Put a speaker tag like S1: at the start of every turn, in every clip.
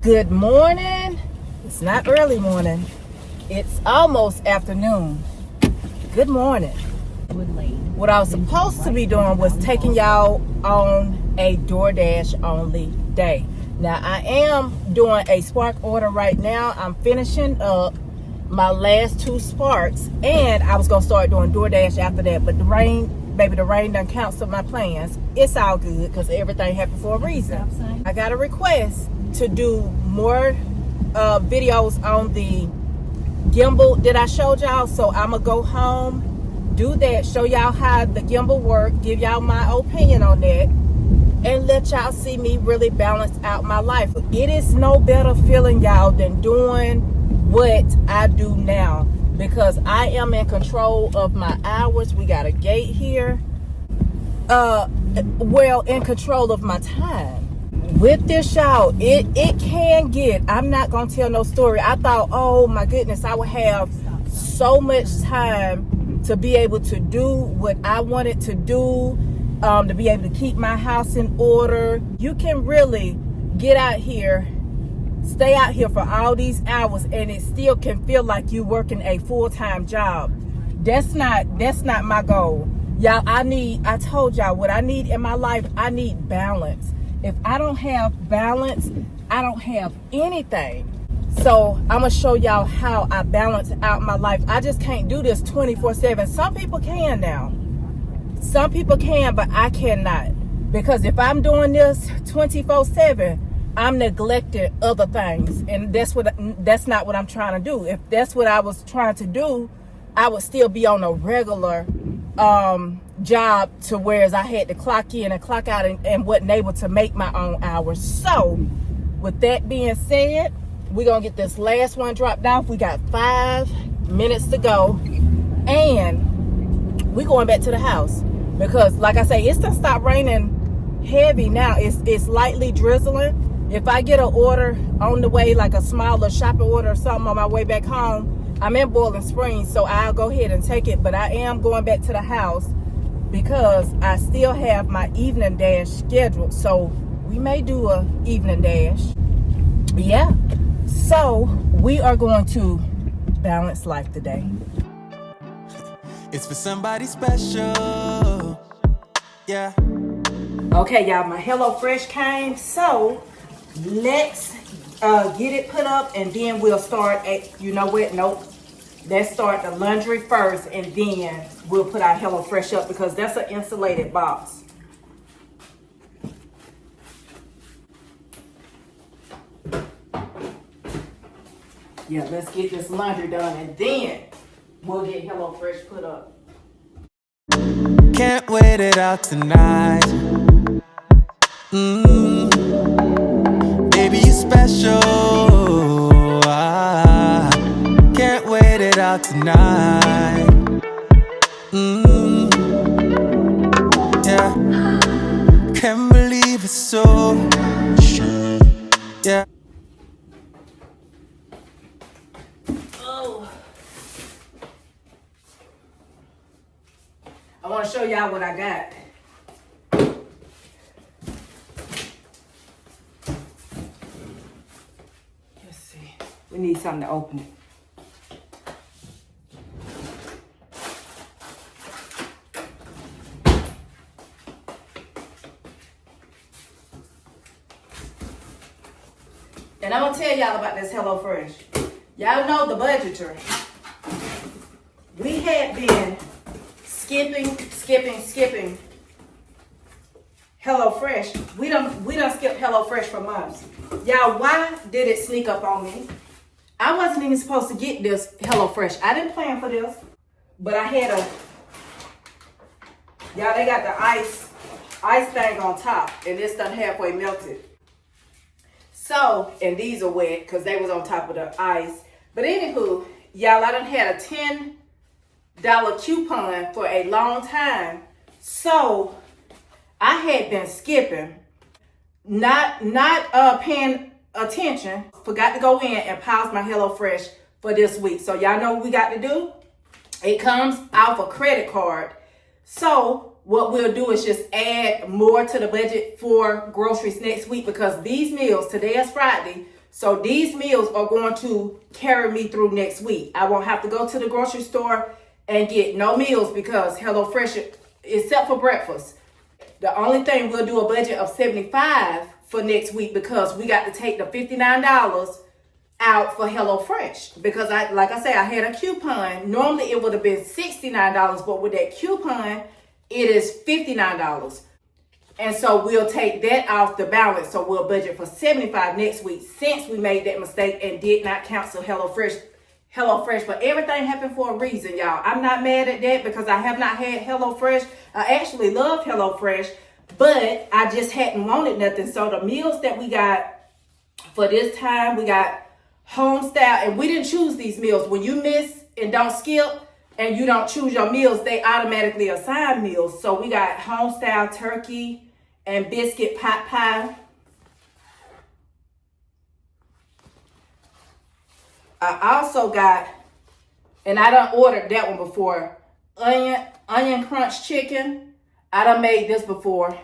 S1: Good morning. It's not early morning. It's almost afternoon. Good morning. What I was supposed to be doing was taking y'all on a DoorDash only day. Now I am doing a spark order right now. I'm finishing up my last 2 sparks and I was gonna start doing DoorDash after that, but the rain done canceled my plans. It's all good because everything happened for a reason. I got a request to do more videos on the gimbal that I showed y'all, so I'm gonna go home, do that, show y'all how the gimbal work, give y'all my opinion on that, and let y'all see me really balance out my life. It is no better feeling, y'all, than doing what I do now, because I am in control of my hours. We got a gate here. In control of my time. With this, y'all, it can get, I'm not gonna tell no story. I thought, oh my goodness, I would have so much time to be able to do what I wanted to do, to be able to keep my house in order. You can really get out here, stay out here for all these hours, and it still can feel like you working a full-time job. That's not my goal. Y'all, I told y'all what I need in my life. I need balance. If I don't have balance, I don't have anything. So I'm gonna show y'all how I balance out my life. I just can't do this 24/7. Some people can now. Some people can, but I cannot. Because if I'm doing this 24/7, I'm neglecting other things. And that's not what I'm trying to do. If that's what I was trying to do, I would still be on a regular job, to whereas I had to clock in and clock out and wasn't able to make my own hours. So with that being said, we're gonna get this last one dropped off. We got 5 minutes to go, and we're going back to the house because, like I say, it's gonna stop raining heavy now. It's lightly drizzling. If I get an order on the way, like a smaller shopping order or something on my way back home, I'm in Boiling Springs, so I'll go ahead and take it. But I am going back to the house because I still have my evening dash scheduled. So we may do a evening dash. Yeah. So we are going to balance life today.
S2: It's for somebody special. Yeah.
S1: Okay, y'all, my HelloFresh came. So let's get it put up, and then we'll start at, you know what? Nope. Let's start the laundry first, and then we'll put our HelloFresh up because that's an insulated box. Yeah, let's get this laundry done, and then we'll get HelloFresh put up.
S2: Can't wait it out tonight. Baby, you special. Can't wait it out tonight. Yeah. Can't believe it's so. Yeah.
S1: I want to show y'all what I got. Let's see. We need something to open it. And I'm going to tell y'all about this HelloFresh. Y'all know the budgeter. We had been skipping HelloFresh. We done skipped HelloFresh for months. Y'all, why did it sneak up on me? I wasn't even supposed to get this HelloFresh. I didn't plan for this, but I had y'all, they got the ice thing on top, and this done halfway melted. So, and these are wet because they was on top of the ice. But anywho, y'all, I done had a $10 coupon for a long time. So I had been skipping, not paying attention, forgot to go in and pause my HelloFresh for this week. So y'all know what we got to do? It comes off a credit card. So what we'll do is just add more to the budget for groceries next week, because these meals, today is Friday, So these meals are going to carry me through next week. I won't have to go to the grocery store and get no meals because HelloFresh, except for breakfast. The only thing, we'll do a budget of $75 for next week because we got to take the $59 out for HelloFresh. Because like I said, I had a coupon. Normally it would have been $69, but with that coupon, it is $59. And so we'll take that off the balance. So we'll budget for $75 next week since we made that mistake and did not cancel HelloFresh. But everything happened for a reason, y'all. I'm not mad at that because I have not had HelloFresh. I actually love HelloFresh, but I just hadn't wanted nothing. So the meals that we got for this time, we got home style, and we didn't choose these meals. When you miss and don't skip and you don't choose your meals, they automatically assign meals. So we got home style turkey and biscuit pot pie. I also got, and I done ordered that one before, onion crunch chicken. I done made this before.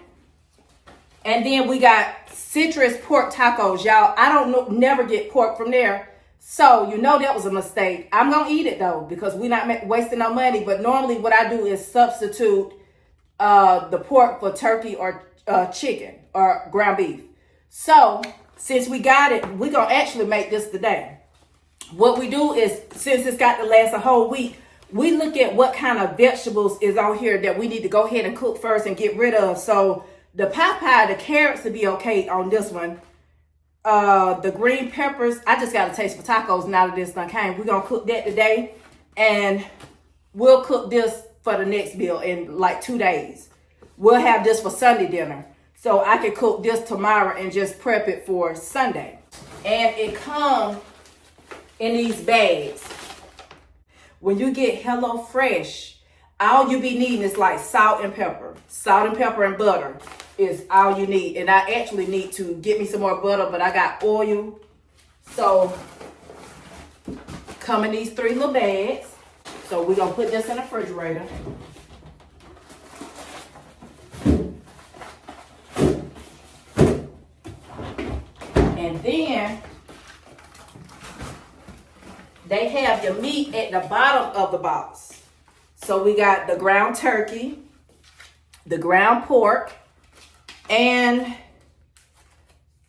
S1: And then we got citrus pork tacos, y'all. I don't never get pork from there. So you know that was a mistake. I'm going to eat it though because we're not wasting no money. But normally what I do is substitute the pork for turkey or chicken or ground beef. So since we got it, we're going to actually make this today. What we do is, since it's got to last a whole week, we look at what kind of vegetables is on here that we need to go ahead and cook first and get rid of. So the pie, the carrots will be okay on this one. The green peppers, I just got a taste for tacos now that this done came. We're going to cook that today. And we'll cook this for the next meal in like 2 days. We'll have this for Sunday dinner. So I can cook this tomorrow and just prep it for Sunday. And it comes in these bags. When you get HelloFresh, all you be needing is like salt and pepper. Salt and pepper and butter is all you need. And I actually need to get me some more butter, but I got oil. So come in these 3 little bags. So we're gonna put this in the refrigerator. And then they have your meat at the bottom of the box. So we got the ground turkey, the ground pork, and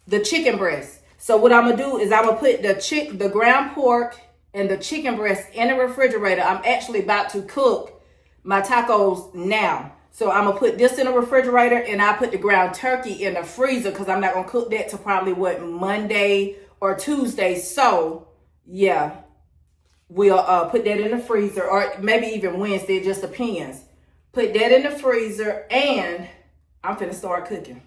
S1: the chicken breast. So what I'm gonna do is I'm gonna put the ground pork and the chicken breast in the refrigerator. I'm actually about to cook my tacos now. So I'm gonna put this in the refrigerator and I put the ground turkey in the freezer because I'm not gonna cook that till probably Monday or Tuesday. So yeah. We'll put that in the freezer, or maybe even Wednesday, it just depends. Put that in the freezer, and I'm finna start cooking.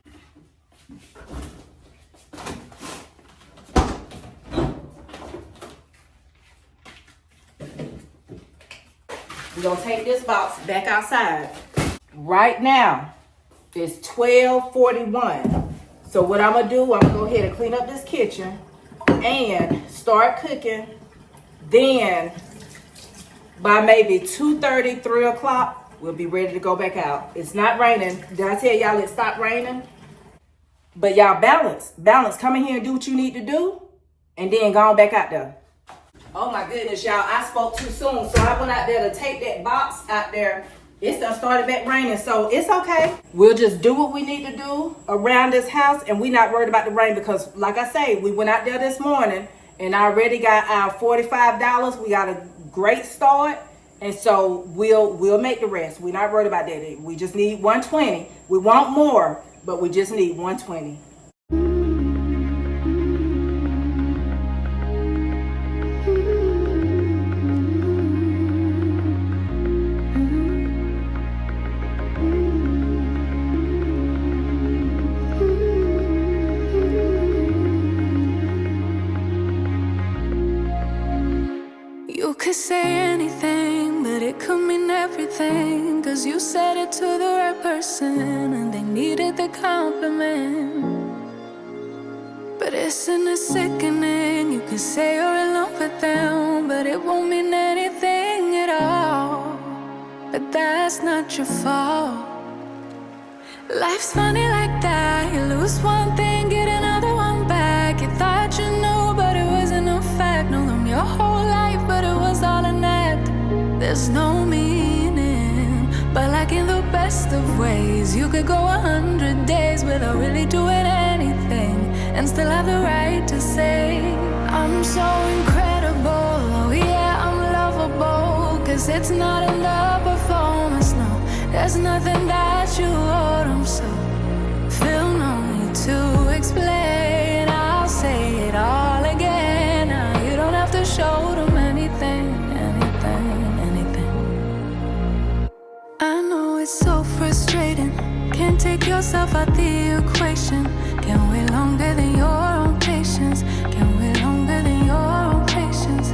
S1: We're gonna take this box back outside. Right now, it's 12:41. So what I'm gonna do, I'm gonna go ahead and clean up this kitchen and start cooking. Then by maybe 2:30, 3 o'clock, we'll be ready to go back out. It's not raining. Did I tell y'all it stopped raining? But y'all balance. Come in here and do what you need to do. And then go on back out there. Oh my goodness, y'all. I spoke too soon. So I went out there to take that box out there. It's done started back raining. So it's okay. We'll just do what we need to do around this house. And we're not worried about the rain because, like I say, we went out there this morning. And I already got our $45. We got a great start. And so we'll make the rest. We're not worried about that. We just need 120. We want more, but we just need 120.
S3: You could say anything, but it could mean everything. Cause you said it to the right person and they needed the compliment. But isn't it sickening? You can say you're in love with them, but it won't mean anything at all. But that's not your fault. Life's funny like that. You lose one thing, get another one back. You thought you knew ways. You could go 100 days without really doing anything and still have the right to say, I'm so incredible, oh yeah, I'm lovable. Cause it's not in the performance, no. There's nothing that you owed them, so feel no need to explain. I'll say it all again. Now you don't have to show them anything. I know it's so frustrating. Can't take yourself out the equation. Can't wait longer than your own patience. Can't wait longer than your own patience.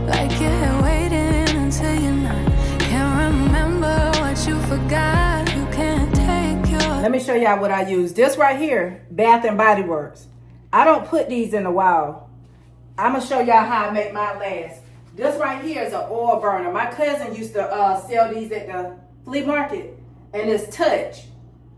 S3: Like you're here waiting until you're not. Can't remember what you forgot. You can't take your...
S1: Let me show y'all what I use. This right here, Bath and Body Works. I don't put these in the wall. I'm gonna show y'all how I make mine last. This right here is an oil burner. My cousin used to sell these at the flea market, and it's touch.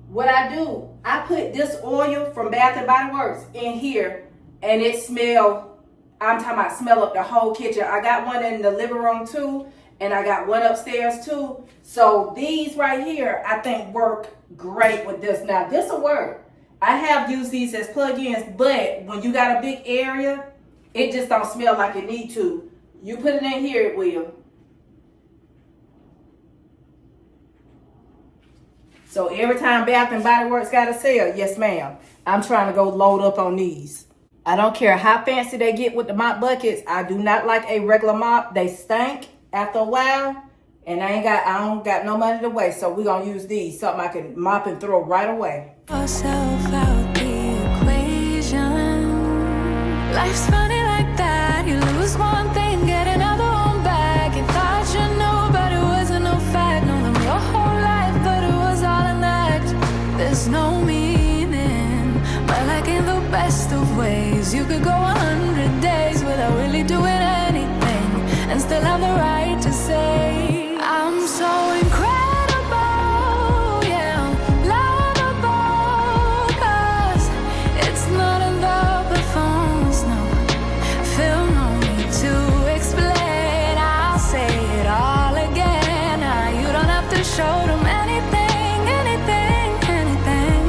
S1: What I do, I put this oil from Bath and Body Works in here, and it smell, I'm talking about smell up the whole kitchen. I got one in the living room too, and I got one upstairs too. So these right here, I think work great with this. Now this will work. I have used these as plug-ins, but when you got a big area, it just don't smell like it need to. You put it in here, it will. So every time Bath and Body Works got a sale, yes ma'am, I'm trying to go load up on these. I don't care how fancy they get with the mop buckets. I do not like a regular mop. They stink after a while, and I don't got no money to waste. So we're gonna use these, something I can mop and throw right away.
S3: Yourself out the equation. Life's funny like that. You lose one thing, get another one back. You thought you knew, but it wasn't no fact. Know them your whole life, but it was all in that. There's no meaning, but like in the best of ways, you could go 100 days without really doing anything and still have the right to say, I'm so incredible. Show them anything, anything, anything.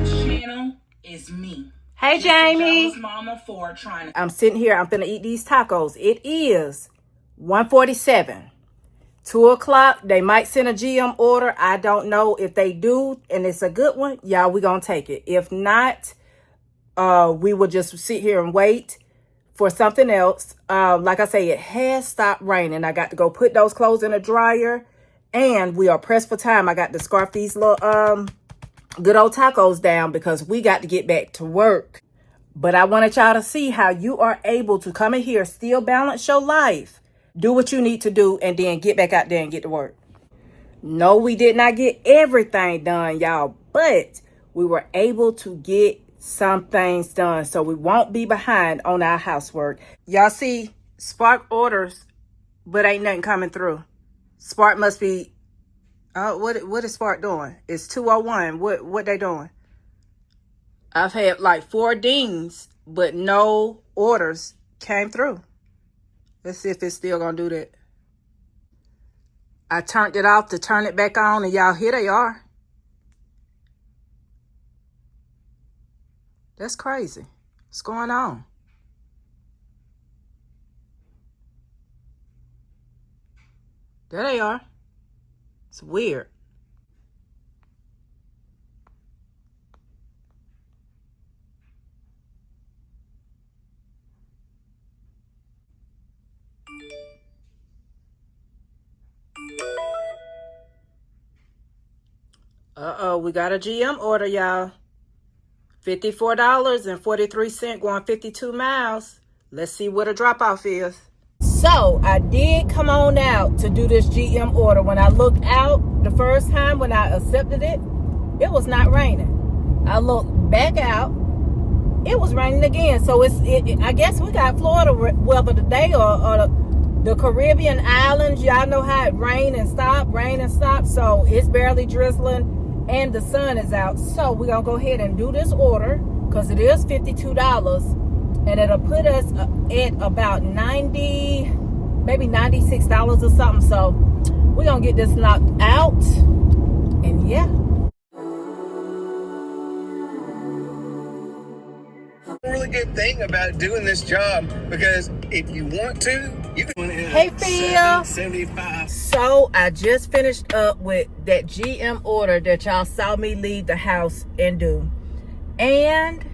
S4: Channel is me.
S1: Hey Jamie.
S4: Mama for trying to...
S1: I'm sitting here, I'm finna eat these tacos. It is 1:47. 2 o'clock, they might send a GM order. I don't know. If they do, and it's a good one, y'all, we gonna take it. If not, we will just sit here and wait for something else. Like I say, it has stopped raining. I got to go put those clothes in the dryer, and we are pressed for time. I got to scarf these little good old tacos down because we got to get back to work. But I wanted y'all to see how you are able to come in here, still balance your life, do what you need to do, and then get back out there and get to work. No, we did not get everything done, y'all, but we were able to get some things done, so we won't be behind on our housework. Y'all see Spark orders, but ain't nothing coming through. Spark must be what is Spark doing? It's 2:01. What they doing? I've had like 4 dings, but no orders came through. Let's see if it's still gonna do that. I turned it off to turn it back on, and y'all, here they are. That's crazy. What's going on? There they are. It's weird. Uh-oh, we got a GM order, y'all. $54.43 going 52 miles. Let's see what a drop-off is. So, I did come on out to do this GM order. When I looked out the first time when I accepted it, it was not raining. I looked back out, it was raining again. So, I guess we got Florida weather today, or the Caribbean islands. Y'all know how it rain and stop. So, it's barely drizzling. And the sun is out. So we're gonna go ahead and do this order because it is $52 and it'll put us at about 90, maybe $96 or something. So we're gonna get this knocked out, and yeah.
S5: Really good thing about doing this job, because if you want to, you can.
S1: Hey Phil.
S5: 75.
S1: So I just finished up with that GM order that y'all saw me leave the house and do, and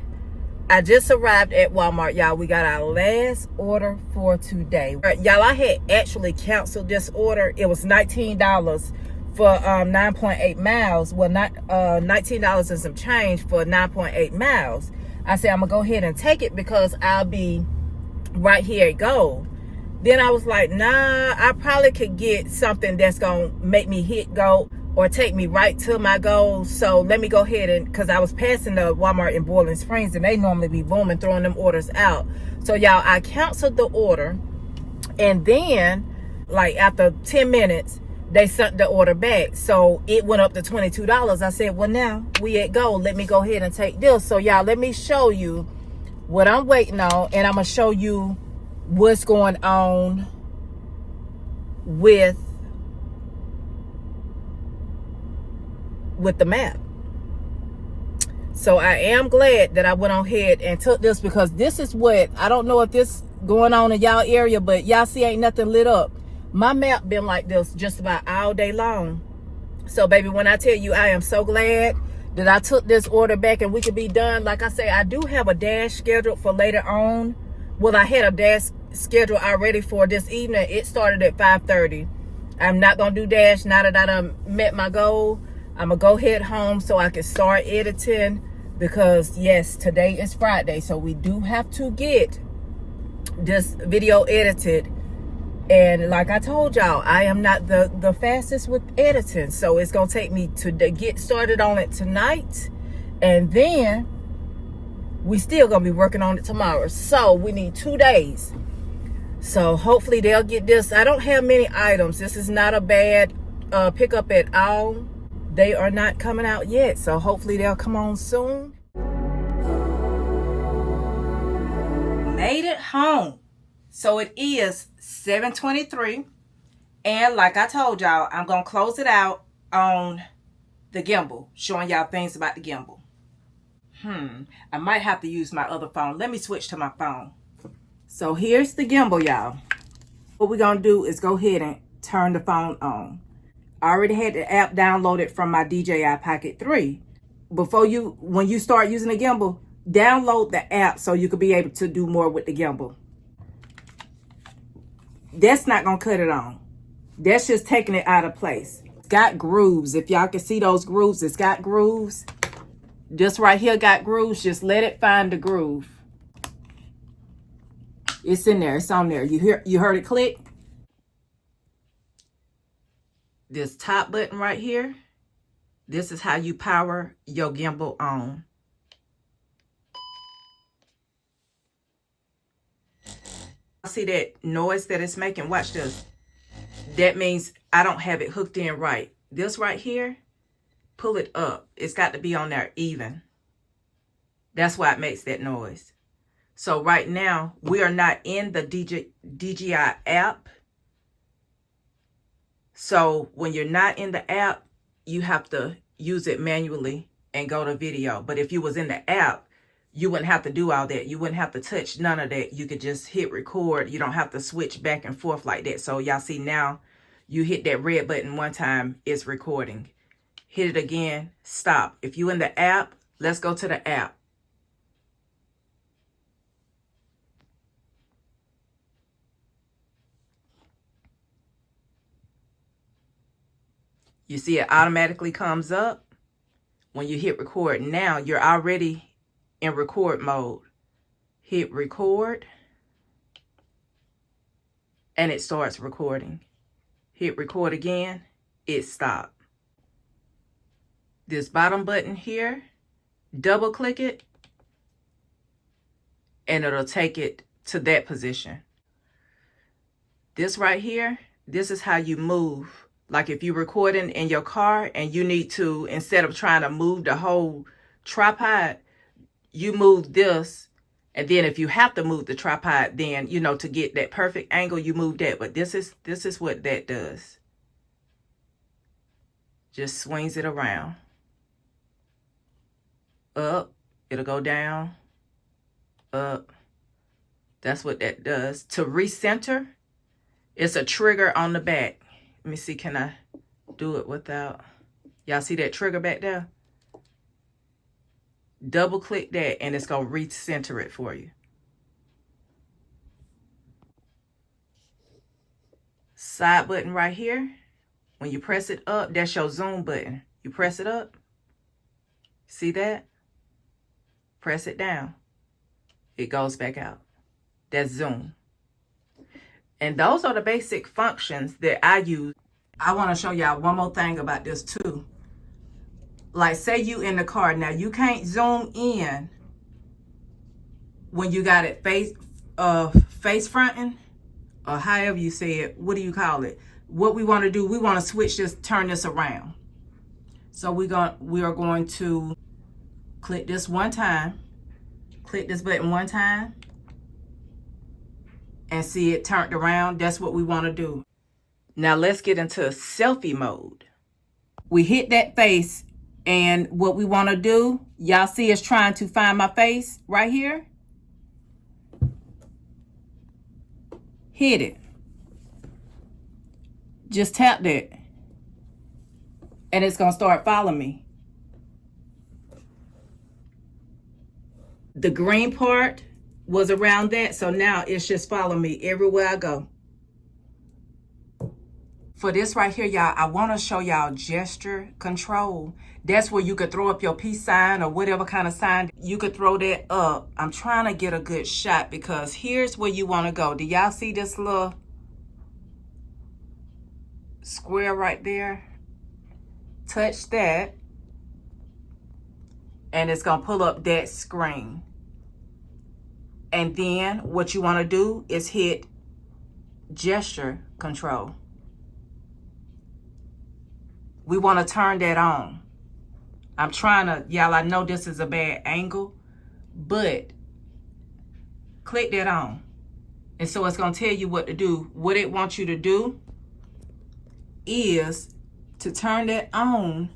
S1: I just arrived at Walmart, y'all. We got our last order for today. Y'all, I had actually canceled this order. It was $19 for 9.8 miles. Well, not $19 and some change for 9.8 miles. I said, I'm going to go ahead and take it because I'll be right here at Gold. Then I was like, nah, I probably could get something that's going to make me hit Gold or take me right to my goal. So let me go ahead and, because I was passing the Walmart in Boiling Springs, and they normally be booming, throwing them orders out. So y'all, I canceled the order, and then like after 10 minutes, they sent the order back. So it went up to $22. I said, well, now we at Gold. Let me go ahead and take this. So y'all, let me show you what I'm waiting on, and I'm going to show you what's going on with the map. So I am glad that I went on ahead and took this, because this is what, I don't know if this going on in y'all area, but y'all see ain't nothing lit up. My map been like this just about all day long. So baby, when I tell you I am so glad that I took this order back and we could be done. Like I say, I do have a dash scheduled for later on. Well, I had a dash schedule already for this evening. It started at 5:30. I'm not gonna do dash now that I done met my goal. I'm gonna go head home so I can start editing, because yes, today is Friday, so we do have to get this video edited. And like I told y'all, I am not the fastest with editing, so it's gonna take me to get started on it tonight, and then we still gonna be working on it tomorrow. So we need 2 days. So hopefully they'll get this. I don't have many items. This is not a bad pickup at all. They are not coming out yet, so hopefully they'll come on soon. Made it home. So it is 7:23, and like I told y'all, I'm gonna close it out on the gimbal, showing y'all things about the gimbal. I might have to use my other phone. Let me switch to my phone. So here's the gimbal, y'all. What we're gonna do is go ahead and turn the phone on. I already had the app downloaded from my DJI Pocket 3. When you start using the gimbal, download the app so you could be able to do more with the gimbal. That's not gonna cut it on. That's just taking it out of place. It's got grooves. If y'all can see those grooves, it's got grooves. This right here got grooves. Just let it find the groove. It's in there. It's on there. You heard it click? This top button right here, this is how you power your gimbal on. See that noise that it's making? Watch this. That means I don't have it hooked in right. This right here, pull it up. It's got to be on there even. That's why it makes that noise. So right now, we are not in the DJI app. So when you're not in the app, you have to use it manually and go to video. But if you was in the app, you wouldn't have to do all that. You wouldn't have to touch none of that. You could just hit record. You don't have to switch back and forth like that. So y'all see now, you hit that red button one time, it's recording. Hit it again, stop. If you in the app, let's go to the app. You see it automatically comes up when you hit record. Now you're already in record mode. Hit record and it starts recording. Hit record again, it stopped. This bottom button here, double click it and it'll take it to that position. This right here, this is how you move. Like if you're recording in your car and you need to, instead of trying to move the whole tripod, you move this And then if you have to move the tripod, then, you know, to get that perfect angle, you move that. But this is what that does. Just swings it around. Up. It'll go down. Up. That's what that does. To recenter, it's a trigger on the back. Let me see, can I do it without? Y'all see that trigger back there? Double click that and it's going to recenter it for you. Side button right here. When you press it up, that's your zoom button. You press it up. See that? Press it down. It goes back out. That's zoom. And those are the basic functions that I use. I want to show y'all one more thing about this too. Like, say you in the car. Now, you can't zoom in when you got it face fronting, or however you say it. What do you call it? What we want to do, we want to switch this, turn this around. So we are going to click this one time. Click this button one time. And see it turned around. That's what we want to do. Now let's get into selfie mode. We hit that face, and what we want to do, y'all see it's trying to find my face right here. Hit it. Just tap that. And it's going to start following me. The green part was around that, so now it's just following me everywhere I go. For this right here, y'all, I want to show y'all gesture control. That's where you could throw up your peace sign or whatever kind of sign. You could throw that up. I'm trying to get a good shot because here's where you want to go. Do y'all see this little square right there? Touch that, and it's going to pull up that screen. And then what you want to do is hit gesture control. We want to turn that on. I'm trying to, y'all, I know this is a bad angle, but click that on. And so it's going to tell you what to do. What it wants you to do is to turn that on,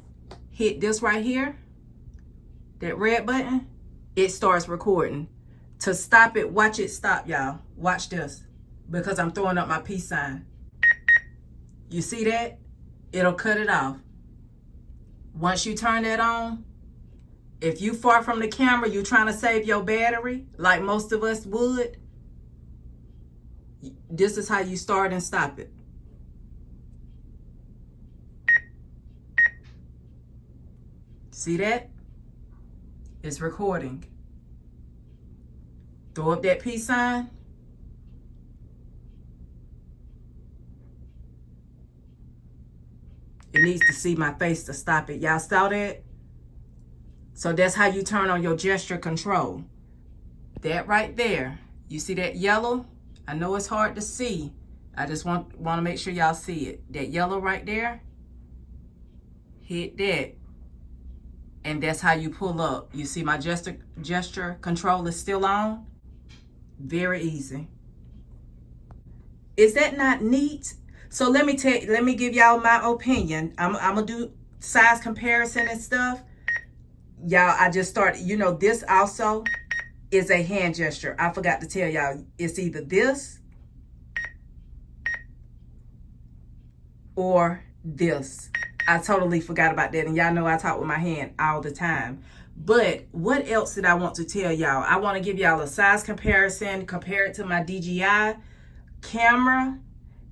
S1: hit this right here, that red button, it starts recording. To stop it, watch it stop, y'all. Watch this, because I'm throwing up my peace sign. You see that? It'll cut it off. Once you turn that on, if you far from the camera, you're trying to save your battery, like most of us would, this is how you start and stop it. See that? It's recording. Throw up that peace sign. It needs to see my face to stop it. Y'all saw that? So that's how you turn on your gesture control. That right there. You see that yellow? I know it's hard to see. I just want to make sure y'all see it. That yellow right there. Hit that. And that's how you pull up. You see my gesture control is still on. Very easy. Is that not neat? So let me give y'all my opinion. I'm gonna do size comparison and stuff. Y'all, I just started, you know, this also is a hand gesture. I forgot to tell y'all, it's either this or this. I totally forgot about that. And y'all know I talk with my hand all the time. But what else did I want to tell y'all? I want to give y'all a size comparison, compare it to my DJI camera,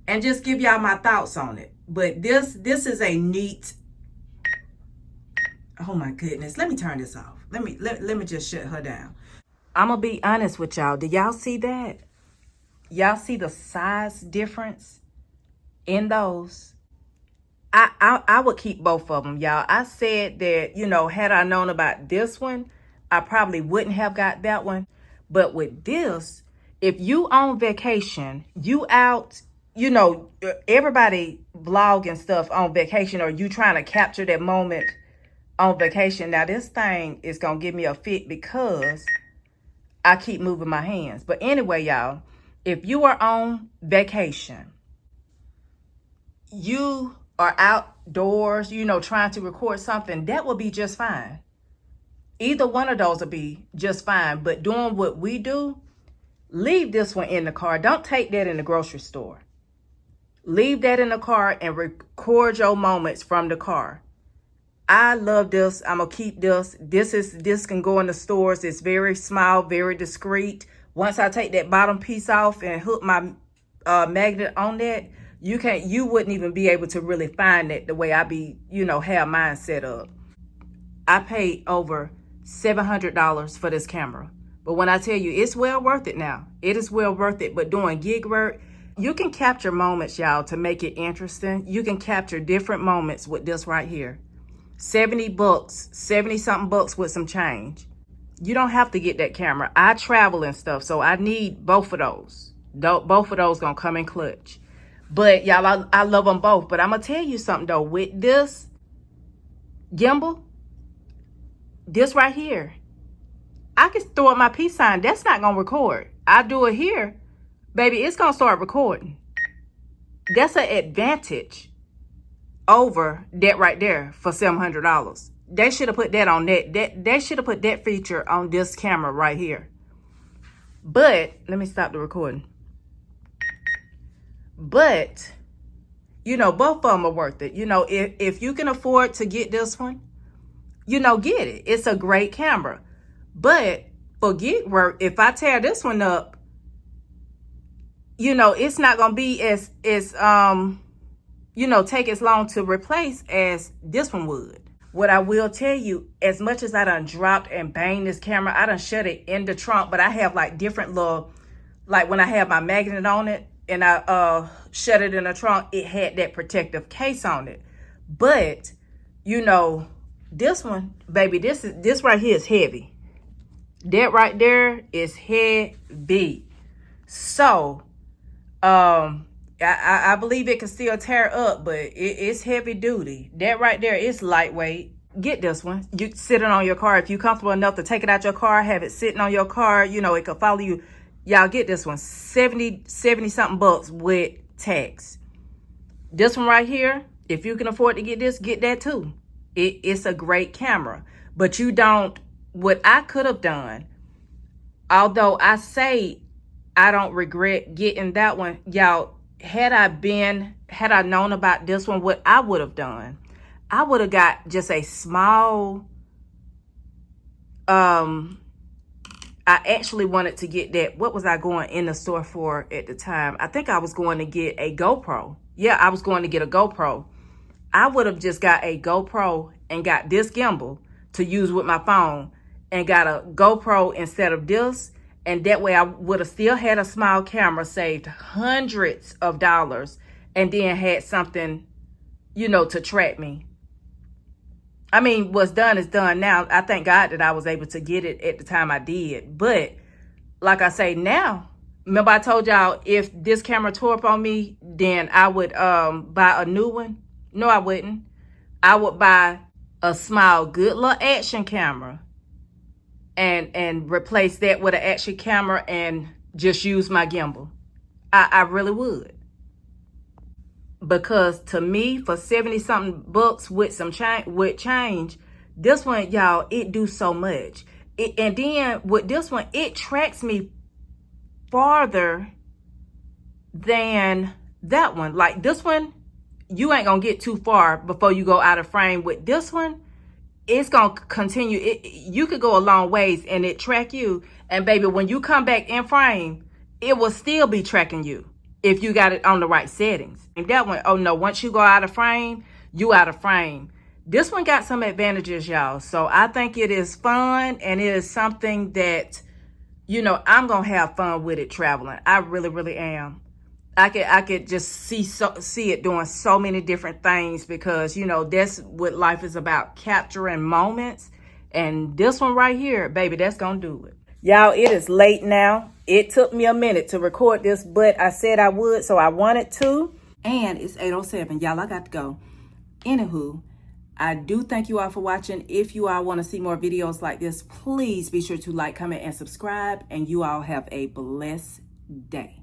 S1: and just give y'all my thoughts on it. But this is a neat, oh my goodness. Let me turn this off. Let me just shut her down. I'm going to be honest with y'all. Do y'all see that? Y'all see the size difference in those? I would keep both of them, y'all. I said that, you know, had I known about this one, I probably wouldn't have got that one. But with this, if you on vacation, you out, you know, everybody vlog and stuff on vacation, or you trying to capture that moment on vacation. Now, this thing is going to give me a fit because I keep moving my hands. But anyway, y'all, if you are on vacation, you are outdoors, trying to record something, that will be just fine. Either one of those will be just fine. But doing what we do, leave this one in the car. Don't take that in the grocery store. Leave that in the car and record your moments from the car. I love this. I'm going to keep this. This can go in the stores. It's very small, very discreet. Once I take that bottom piece off and hook my magnet on that, you wouldn't even be able to really find it the way I be, have mine set up. I paid over $700 for this camera. But when I tell you, it's well worth it now. It is well worth it. But doing gig work, you can capture moments, y'all, to make it interesting. You can capture different moments with this right here. 70 something bucks with some change. You don't have to get that camera. I travel and stuff, so I need both of those. Both of those gonna come in clutch. But y'all, I love them both. But I'm gonna tell you something though. With this gimbal, this right here, I can throw up my peace sign. That's not gonna record. I do it here, baby, it's gonna start recording. That's an advantage over that right there for $700. They should have put that on that. They should have put that feature on this camera right here. But let me stop the recording. But both of them are worth it. If you can afford to get this one, get it. It's a great camera. But for gig work, if I tear this one up, it's not gonna be as take as long to replace as this one would. What I will tell you, as much as I done dropped and banged this camera, I done shut it in the trunk, but I have like different little, like when I have my magnet on it and I shut it in the trunk, it had that protective case on it. But, this one, baby, this right here is heavy. That right there is heavy. So, I believe it can still tear up, but it's heavy duty. That right there is lightweight. Get this one. You sit it on your car. If you're comfortable enough to take it out your car, have it sitting on your car, it could follow you. Y'all get this one. 70 something bucks with tax. This one right here, if you can afford to get this, get that too. It's a great camera. But what I could have done, although I say I don't regret getting that one, y'all, had I known about this one, what I would have done, I would have got just a small, I actually wanted to get that. What was I going in the store for at the time? I think I was going to get a GoPro. Yeah, I was going to get a GoPro. I would have just got a GoPro and got this gimbal to use with my phone and got a GoPro instead of this. And that way I would have still had a small camera, saved hundreds of dollars, and then had something, to track me. I mean, what's done is done now. I thank God that I was able to get it at the time I did. But like I say now, remember I told y'all if this camera tore up on me, then I would buy a new one. No, I wouldn't. I would buy a small, good little action camera and replace that with an action camera and just use my gimbal. I really would. Because to me, for 70 something bucks with some change, this one, y'all, it do so much. And then with this one, it tracks me farther than that one. Like this one, you ain't gonna get too far before you go out of frame. With this one, it's gonna continue. You could go a long ways and it track you. And baby, when you come back in frame, it will still be tracking you if you got it on the right settings. And that one, oh no, once you go out of frame, you out of frame. This one got some advantages, y'all. So I think it is fun, and it is something that, I'm gonna have fun with it traveling. I really, really am. I could just see it doing so many different things because, that's what life is about, capturing moments. And this one right here, baby, that's gonna do it. Y'all, it is late now. It took me a minute to record this, but I said I would, so I wanted to. And it's 8:07. Y'all, I got to go. Anywho, I do thank you all for watching. If you all want to see more videos like this, please be sure to like, comment, and subscribe. And you all have a blessed day.